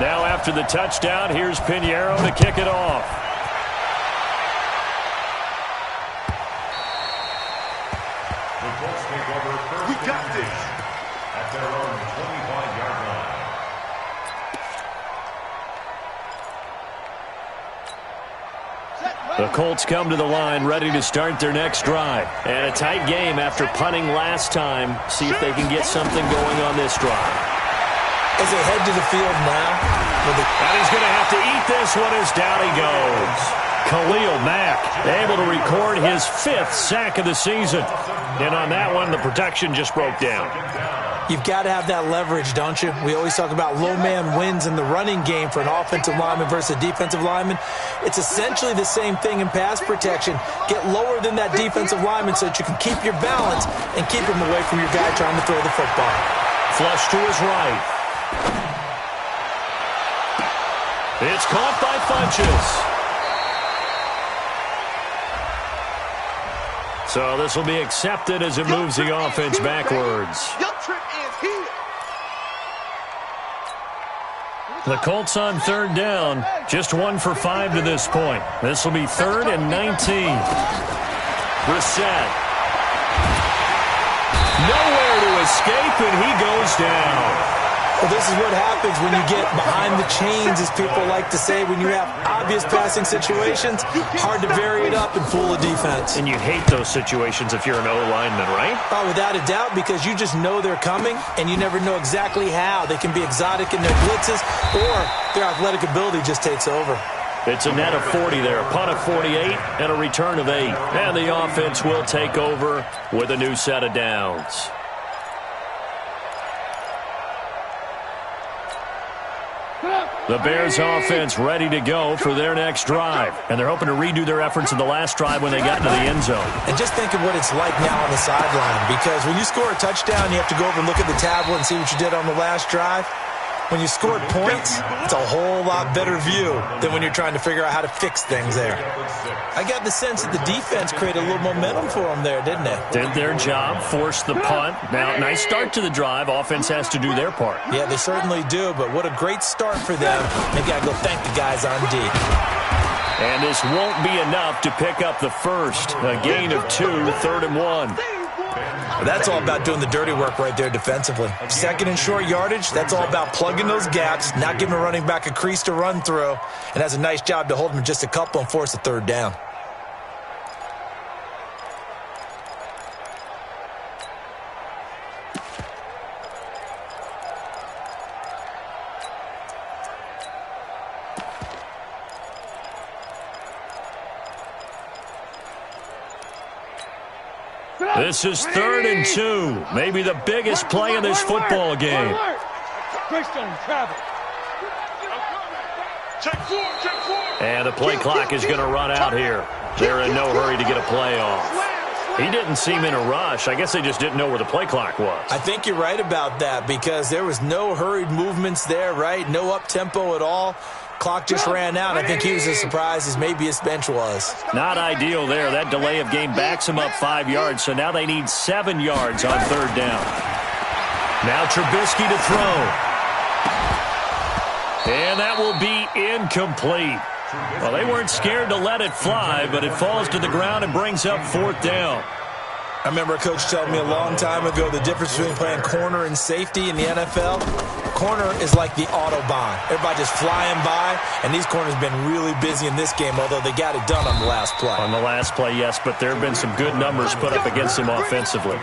Now after the touchdown, here's Pinheiro to kick it off. We got this. At their own 25-yard line. The Colts come to the line ready to start their next drive. And a tight game after punting last time. See if they can get something going on this drive. As they head to the field now. And he's going to have to eat this one as down he goes. Khalil Mack able to record his 5th sack of the season. And on that one, the protection just broke down. You've got to have that leverage, don't you? We always talk about low man wins in the running game for an offensive lineman versus a defensive lineman. It's essentially the same thing in pass protection. Get lower than that defensive lineman so that you can keep your balance and keep him away from your guy trying to throw the football. Flush to his right. It's caught by Funches. So this will be accepted as it moves the offense backwards. Your trip is here. The Colts on 3rd down. Just 1 for 5 to this point. This will be 3rd and 19. Brissett. Nowhere to escape, and he goes down. Well, this is what happens when you get behind the chains, as people like to say, when you have obvious passing situations. Hard to vary it up and fool a defense. And you hate those situations if you're an O-lineman, right? Oh, without a doubt, because you just know they're coming, and you never know exactly how. They can be exotic in their blitzes, or their athletic ability just takes over. It's a net of 40 there, a punt of 48, and a return of 8. And the offense will take over with a new set of downs. The Bears offense ready to go for their next drive. And they're hoping to redo their efforts in the last drive when they got into the end zone. And just think of what it's like now on the sideline. Because when you score a touchdown, you have to go over and look at the tablet and see what you did on the last drive. When you scored points, it's a whole lot better view than when you're trying to figure out how to fix things there. I got the sense that the defense created a little momentum for them there, didn't they? Did their job, forced the punt. Now, nice start to the drive. Offense has to do their part. Yeah, they certainly do, but what a great start for them. They got to go thank the guys on D. And this won't be enough to pick up the first. A gain of 2, 3rd and 1. That's all about doing the dirty work right there defensively. 2nd and short yardage, that's all about plugging those gaps, not giving a running back a crease to run through, and has a nice job to hold him just a couple and force a 3rd down. This is 3rd and 2. Maybe the biggest play in this football game. And the play clock is going to run out here. They're in no hurry to get a play off. He didn't seem in a rush. I guess they just didn't know where the play clock was. I think you're right about that because there was no hurried movements there, right? No up-tempo at all. Clock just ran out. I think he was as surprised as maybe his bench was. Not ideal there. That delay of game backs him up 5 yards, so now they need 7 yards on 3rd down. Now Trubisky to throw. And that will be incomplete. Well, they weren't scared to let it fly, but it falls to the ground and brings up 4th down. I remember a coach telling me a long time ago the difference between playing corner and safety in the NFL. Corner is like the Autobahn. Everybody just flying by, and these corners have been really busy in this game, although they got it done on the last play. On the last play, yes, but there have been some good numbers put up against him offensively.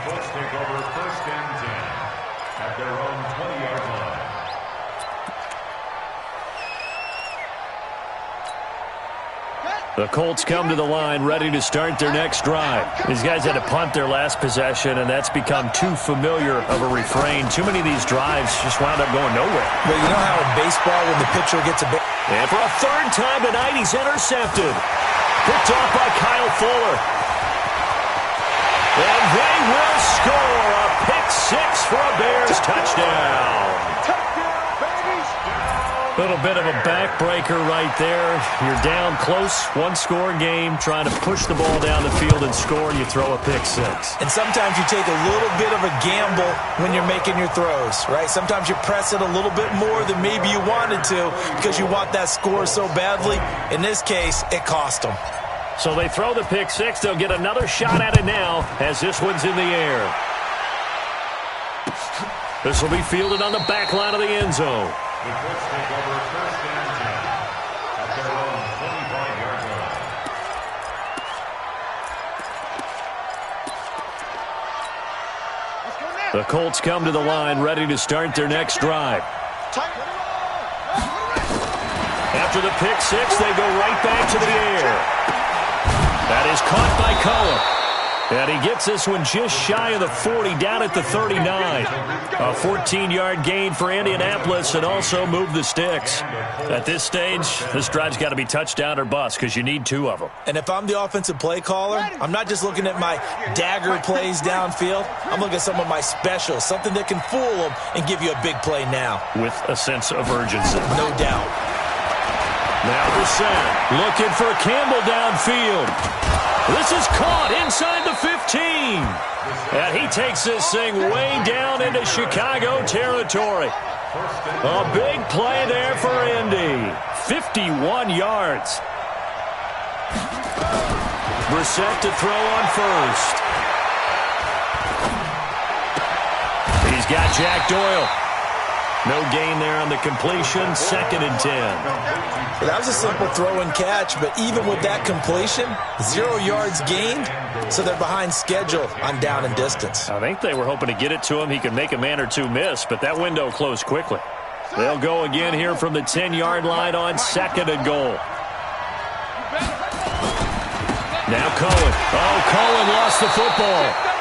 The Colts come to the line ready to start their next drive. These guys had to punt their last possession, and that's become too familiar of a refrain. Too many of these drives just wound up going nowhere. Well, you know how in baseball when the pitcher gets a... And for a 3rd time tonight, he's intercepted. Picked off by Kyle Fuller. And they will score a pick 6 for a Bears touchdown. Little bit of a backbreaker right there. You're down close, one-score game, trying to push the ball down the field and score, and you throw a pick six. And sometimes you take a little bit of a gamble when you're making your throws, right? Sometimes you press it a little bit more than maybe you wanted to because you want that score so badly. In this case, it cost them. So they throw the pick six. They'll get another shot at it now as this one's in the air. This will be fielded on the back line of the end zone. The Colts take over first and 10 at their own 25-yard line. The Colts come to the line ready to start their next drive. After the pick six, they go right back to the air. That is caught by Cullen. And he gets this one just shy of the 40, down at the 39. A 14-yard gain for Indianapolis and also move the sticks. At this stage, this drive's got to be touchdown or bust because you need two of them. And if I'm the offensive play caller, I'm not just looking at my dagger plays downfield. I'm looking at some of my specials, something that can fool them and give you a big play now. With a sense of urgency. No doubt. Now Brissett looking for Campbell downfield. This is caught inside the 15. And he takes this thing way down into Chicago territory. A big play there for Indy. 51 yards. Brissett to throw on first. He's got Jack Doyle. No gain there on the completion. 2nd and 10. That was a simple throw and catch, but even with that completion, 0 yards gained, so they're behind schedule on down and distance. I think they were hoping to get it to him. He could make a man or two miss, but that window closed quickly. They'll go again here from the 10-yard line on 2nd and goal. Now Cohen. Oh, Cohen lost the football.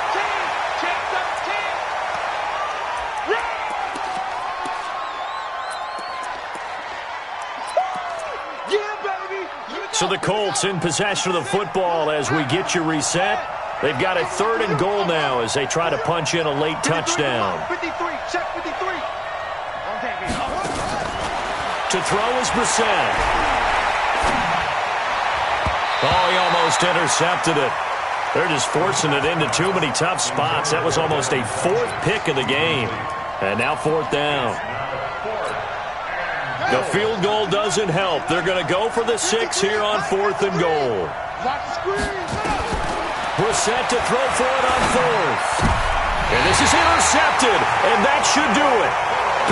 So the Colts in possession of the football as we get you reset. They've got a 3rd and goal now as they try to punch in a late touchdown. 53, check 53. To throw is Brissett. Oh, he almost intercepted it. They're just forcing it into too many tough spots. That was almost a 4th pick of the game. And now 4th down. The field goal doesn't help. They're going to go for the 6 here on 4th and goal. Brissett to throw for it on 4th. And this is intercepted, and that should do it.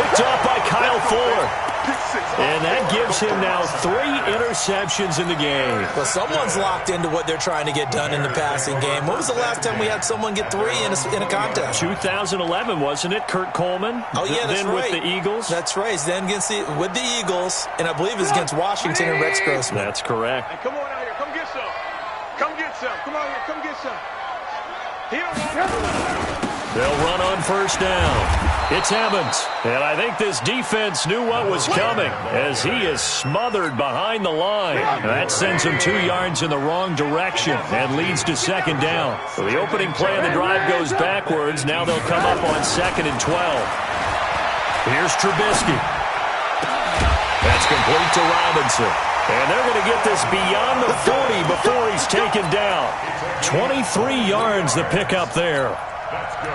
Picked off by Kyle Fuller. And that gives him now 3 interceptions in the game. Well, someone's locked into what they're trying to get done in the passing game. When was the last time we had someone get 3 in a contest? 2011, wasn't it? Kurt Coleman. Oh, yeah, that's then right. With the Eagles. That's right. Then with the Eagles, and I believe it's against Washington and Rex Grossman. That's correct. Hey, come on out here. Come get some. Come get some. Come out here. Come get some. They'll run on 1st down. It's Evans, and I think this defense knew what was coming as he is smothered behind the line. That sends him 2 yards in the wrong direction and leads to 2nd down. So the opening play of the drive goes backwards. Now they'll come up on 2nd and 12. Here's Trubisky. That's complete to Robinson. And they're going to get this beyond the 40 before he's taken down. 23 yards the pickup there.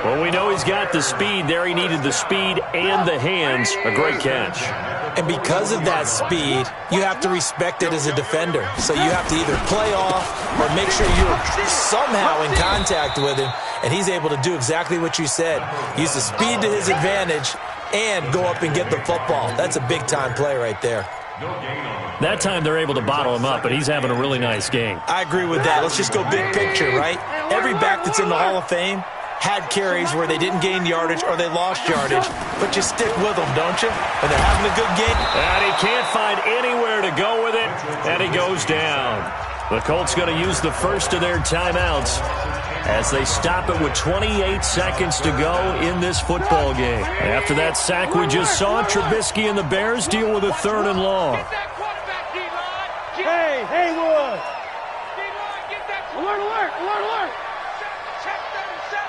Well, we know he's got the speed there. He needed the speed and the hands. A great catch. And because of that speed, you have to respect it as a defender. So you have to either play off or make sure you're somehow in contact with him. And he's able to do exactly what you said. Use the speed to his advantage and go up and get the football. That's a big-time play right there. That time they're able to bottle him up, but he's having a really nice game. I agree with that. Let's just go big picture, right? Every back that's in the Hall of Fame had carries where they didn't gain yardage or they lost yardage, but you stick with them, don't you? When they're having a good game. And he can't find anywhere to go with it, and he goes down. The Colts going to use the first of their timeouts as they stop it with 28 seconds to go in this football game. After that sack we just saw, Trubisky and the Bears deal with a 3rd and long. Hey, Haywood. Alert, alert, alert, alert. Check 37.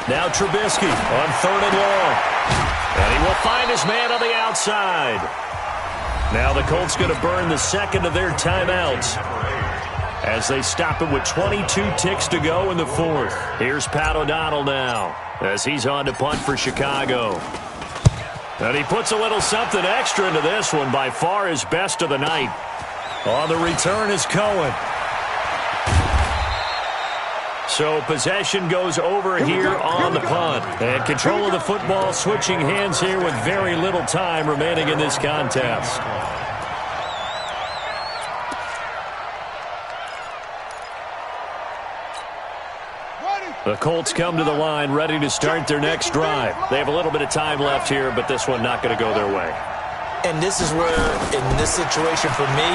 Now Trubisky on 3rd and long. And he will find his man on the outside. Now the Colts going to burn the second of their timeouts as they stop it with 22 ticks to go in the 4th. Here's Pat O'Donnell now as he's on to punt for Chicago. And he puts a little something extra into this one, by far his best of the night. On the return is Cohen. So possession goes over here on the punt. And control of the football switching hands here with very little time remaining in this contest. The Colts come to the line ready to start their next drive. They have a little bit of time left here, but this one not going to go their way. And this is where, in this situation for me,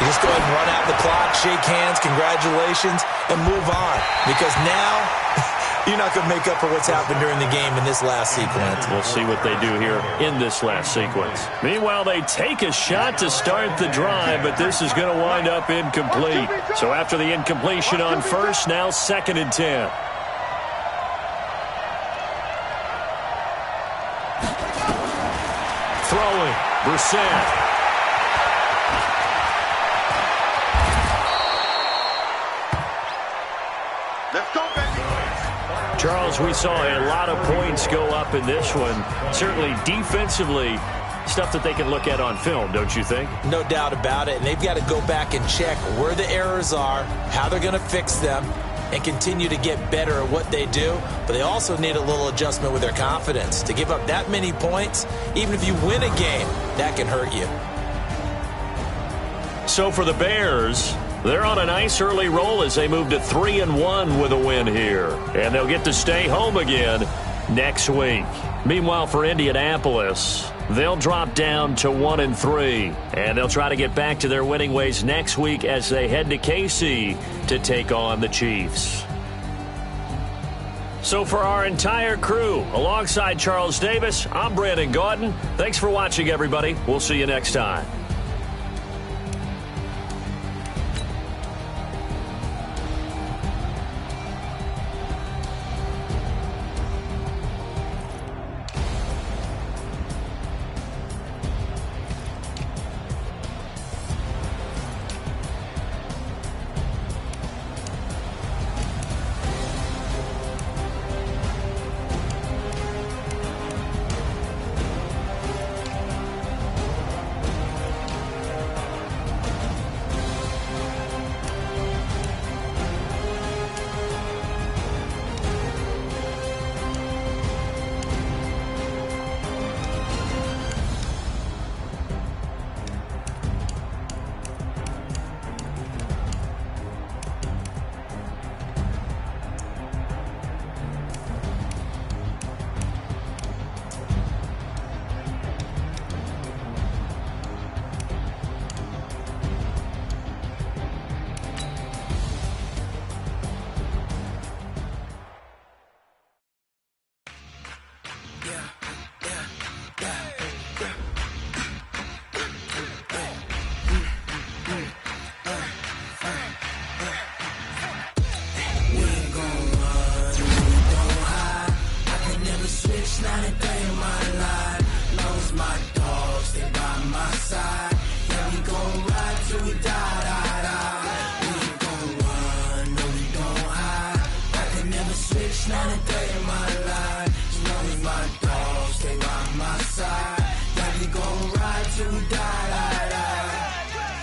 you just go ahead and run out the clock, shake hands, congratulations, and move on. Because now, you're not going to make up for what's happened during the game in this last sequence. We'll see what they do here in this last sequence. Meanwhile, they take a shot to start the drive, but this is going to wind up incomplete. So after the incompletion on first, now 2nd and 10. Throwing, Brissett. Let's go, baby. Charles, we saw a lot of points go up in this one. Certainly defensively, stuff that they can look at on film, don't you think? No doubt about it. And they've got to go back and check where the errors are, how they're going to fix them, and continue to get better at what they do. But they also need a little adjustment with their confidence. To give up that many points, even if you win a game, that can hurt you. So for the Bears, they're on a nice early roll as they move to 3-1 with a win here. And they'll get to stay home again next week. Meanwhile, for Indianapolis, they'll drop down to 1-3. And they'll try to get back to their winning ways next week as they head to KC to take on the Chiefs. So for our entire crew, alongside Charles Davis, I'm Brandon Gaudin. Thanks for watching, everybody. We'll see you next time.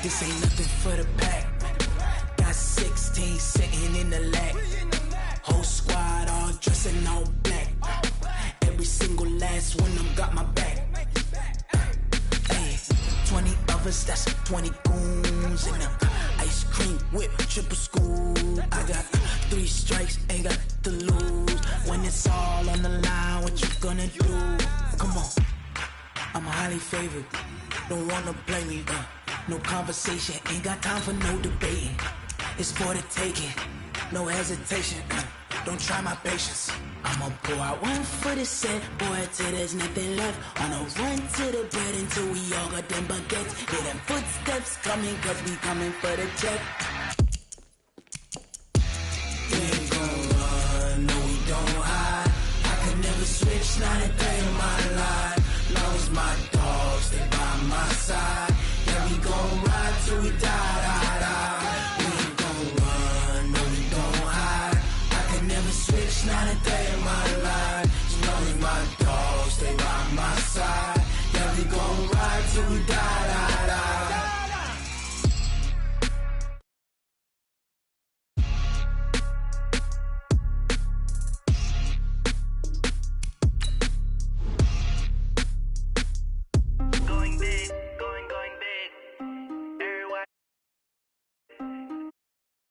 This ain't nothing for the pack. Got 16 sitting in the lap. Whole squad all dressing all black. Every single last one of them got my back. Hey, 20 of us, that's 20 goons in them. Ice cream whip, triple scoop. I got 3 strikes, ain't got to lose. When it's all on the line, what you gonna do? Come on, I'm highly favored. Don't wanna play me, no conversation, ain't got time for no debating. It's for the taking, no hesitation. Don't try my patience. I'ma pour out one for the set, boy, till there's nothing left. On a run to the bread until we all got them baguettes. Hear them footsteps coming, cause we coming for the check.